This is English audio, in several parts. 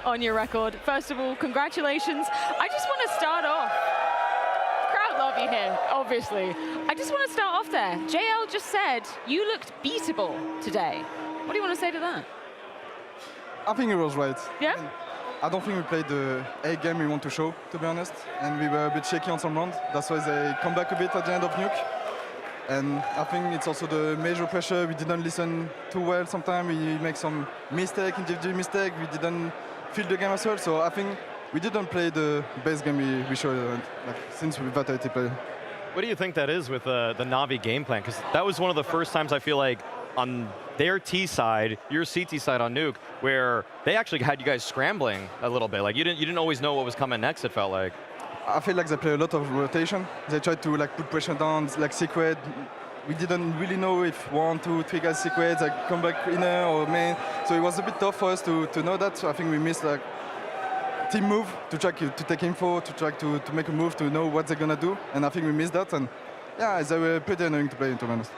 on your record. First of all, congratulations. I just want to start off. Crowd love you here, obviously. I just want to start off there. JL just said you looked beatable today. What do you want to say to that? I think he was right. Yeah? I don't think we played the A game we want to show, to be honest. And we were a bit shaky on some rounds. That's why they come back a bit at the end of Nuke. And I think it's also the major pressure. We didn't listen too well sometimes. We make some mistake, individual mistake. We didn't feel the game as well. So I think we didn't play the best game we showed since we Vitality played. What do you think that is with the Na'Vi game plan? Because that was one of the first times I feel like on their T side, your CT side on Nuke, where they actually had you guys scrambling a little bit. Like you didn't always know what was coming next, it felt like. I feel like they play a lot of rotation. They tried to put pressure down, secret. We didn't really know if 1, 2, 3 guys secret, come back inner or main. So it was a bit tough for us to know that. So I think we missed team move to try to take info, to try to make a move to know what they're gonna do. And I think we missed that. And yeah, they were pretty annoying to play, to be honest.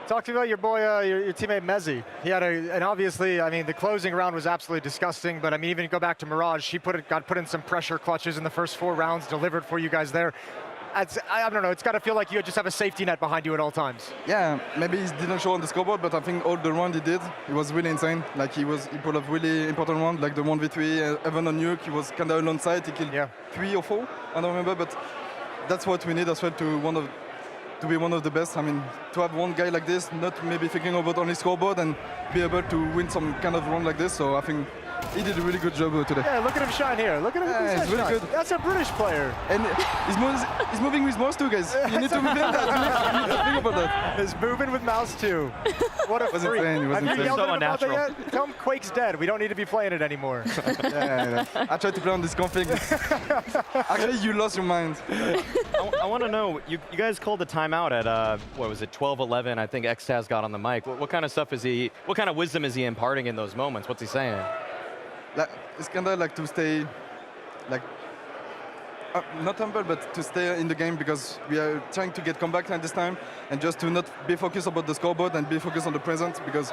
Talk to me about your boy, your teammate Mezzi. He had and obviously, I mean, the closing round was absolutely disgusting, but I mean, even you go back to Mirage, she got put in some pressure clutches in the first 4 rounds, delivered for you guys there. I don't know, it's got to feel like you just have a safety net behind you at all times. Yeah, maybe he didn't show on the scoreboard, but I think all the round he did, it was really insane. Like he pulled off really important round, like the 1v3, even on Nuke, he was kind of alone side, he killed 3 or 4, I don't remember, but that's what we need as well to be one of the best. I mean, to have one guy like this, not maybe thinking about only scoreboard and be able to win some kind of round like this. So I think he did a really good job today. Yeah, look at him shine here. Look at him. He's really good. That's a British player. And he's moving with mouse too, guys. You need to move in that. You need to think about that. He's moving with mouse too. What a freak. Insane. Have you yelled so at him about that unnatural. yet? Tell him Quake's dead. We don't need to be playing it anymore. Yeah. I tried to play on this config. Actually, you lost your mind. I want to know, you guys called the timeout at, what was it, 12-11, I think Xtaz got on the mic. What kind of stuff what kind of wisdom is he imparting in those moments? What's he saying? It's kind of like to stay, not humble, but to stay in the game because we are trying to get comeback time this time and just to not be focused about the scoreboard and be focused on the present because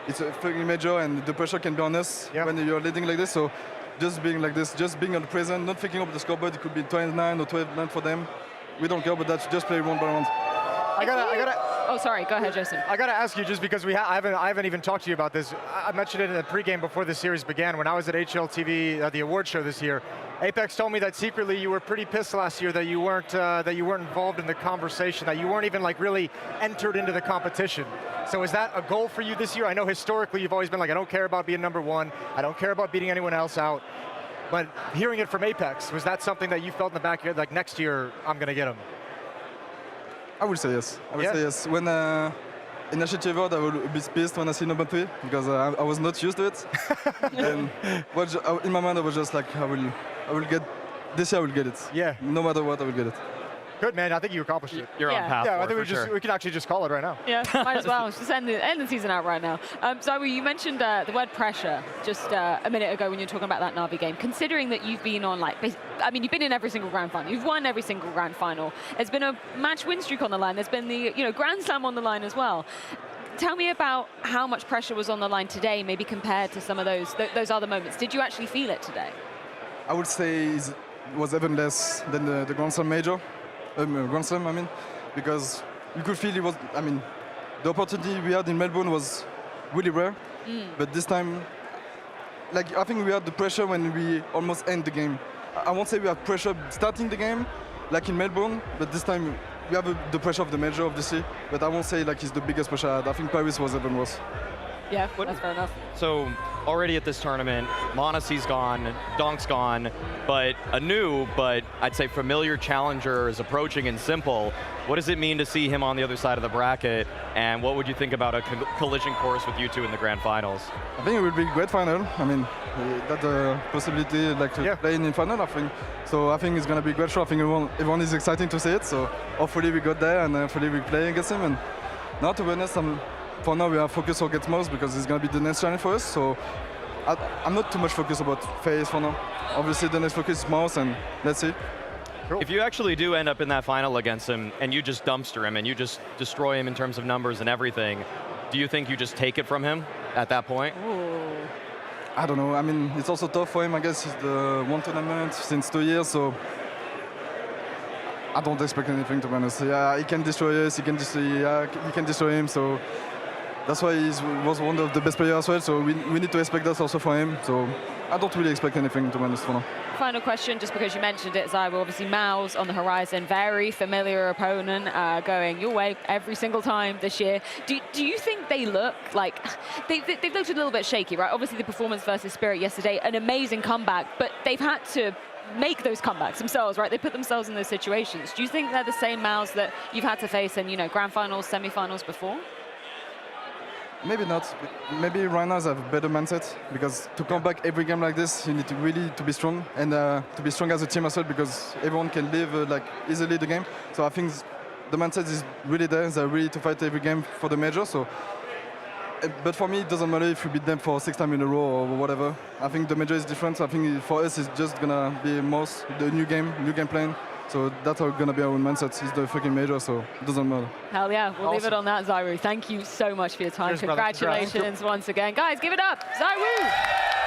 it's a fucking major and the pressure can be on us when you're leading like this. So just being like this, just being on the present, not thinking about the scoreboard, it could be 12-9 or 12-9 for them. We don't care about that, just play round by round. I gotta. Oh, sorry. Go ahead, Jason. I gotta ask you, just because I haven't even talked to you about this. I mentioned it in the pregame before the series began. When I was at HLTV, the award show this year, Apex told me that secretly you were pretty pissed last year that you weren't involved in the conversation, that you weren't even really entered into the competition. So is that a goal for you this year? I know historically you've always been like, I don't care about being #1. I don't care about beating anyone else out. But hearing it from Apex, was that something that you felt in the back of your head, like next year I'm gonna get him? I would say yes. I would say yes. When in Iterview, I will be pissed when I see number 3 because I was not used to it. And in my mind, I was just like, I will get this year. I will get it. Yeah. No matter what, I will get it. Good, man. I think you accomplished it. You're on path. Yeah, I think sure. we can actually just call it right now. Yeah, might as well. Just end the season out right now. ZywOo, you mentioned the word pressure just a minute ago when you were talking about that Na'Vi game. Considering that you've been on you've been in every single grand final. You've won every single grand final. There's been a match win streak on the line. There's been the Grand Slam on the line as well. Tell me about how much pressure was on the line today, maybe compared to some of those other moments. Did you actually feel it today? I would say it was even less than the Grand Slam major. Grand Slam, I mean, because you could feel it was, the opportunity we had in Melbourne was really rare, but this time, I think we had the pressure when we almost end the game. I won't say we have pressure starting the game, like in Melbourne, but this time we have the pressure of the major, obviously, but I won't say it's the biggest pressure I had. I think Paris was even worse. Yeah, that's fair enough. So already at this tournament, m0NESY's gone, Donk's gone, but a new, but I'd say familiar challenger is approaching in s1mple. What does it mean to see him on the other side of the bracket, and what would you think about a collision course with you two in the grand finals? I think it will be a great final. I mean, that's a possibility to play in final, I think. So I think it's going to be a great show. I think everyone is excited to see it, so hopefully we got there and hopefully we play against him. And now, to be honest, for now we are focused on get mouse because it's going to be the next challenge for us. So I'm not too much focused about FaZe for now. Obviously the next focus is mouse and let's see. Cool. If you actually do end up in that final against him and you just dumpster him and you just destroy him in terms of numbers and everything, do you think you just take it from him at that point? Ooh. I don't know. I mean, it's also tough for him. I guess it's the one tournament since 2 years, so I don't expect anything, to be honest. Yeah, he can destroy us. He can destroy him. So that's why he was one of the best players as well. So we need to expect that also for him. So I don't really expect anything, to be honest, for now. Final question, just because you mentioned it, ZywOo, obviously Mao's on the horizon, very familiar opponent, going your way every single time this year. Do you think they look like, they've looked a little bit shaky, right? Obviously the performance versus Spirit yesterday, an amazing comeback, but they've had to make those comebacks themselves, right? They put themselves in those situations. Do you think they're the same Maos that you've had to face in, grand finals, semi-finals before? Maybe not. Maybe right now they have a better mindset, because to come back every game like this, you need to really be strong, and to be strong as a team as well, because everyone can live easily the game. So I think the mindset is really there. They're ready to fight every game for the major. So, but for me, it doesn't matter if we beat them for 6 times in a row or whatever. I think the major is different. I think for us, it's just gonna be the new game plan. So that's how gonna be our mindset. It's the fucking major, so it doesn't matter. Hell yeah, we'll leave Awesome. it on that, ZywOo. Thank you so much for your time. Cheers, brother. Congratulations once again. Guys, give it up, ZywOo!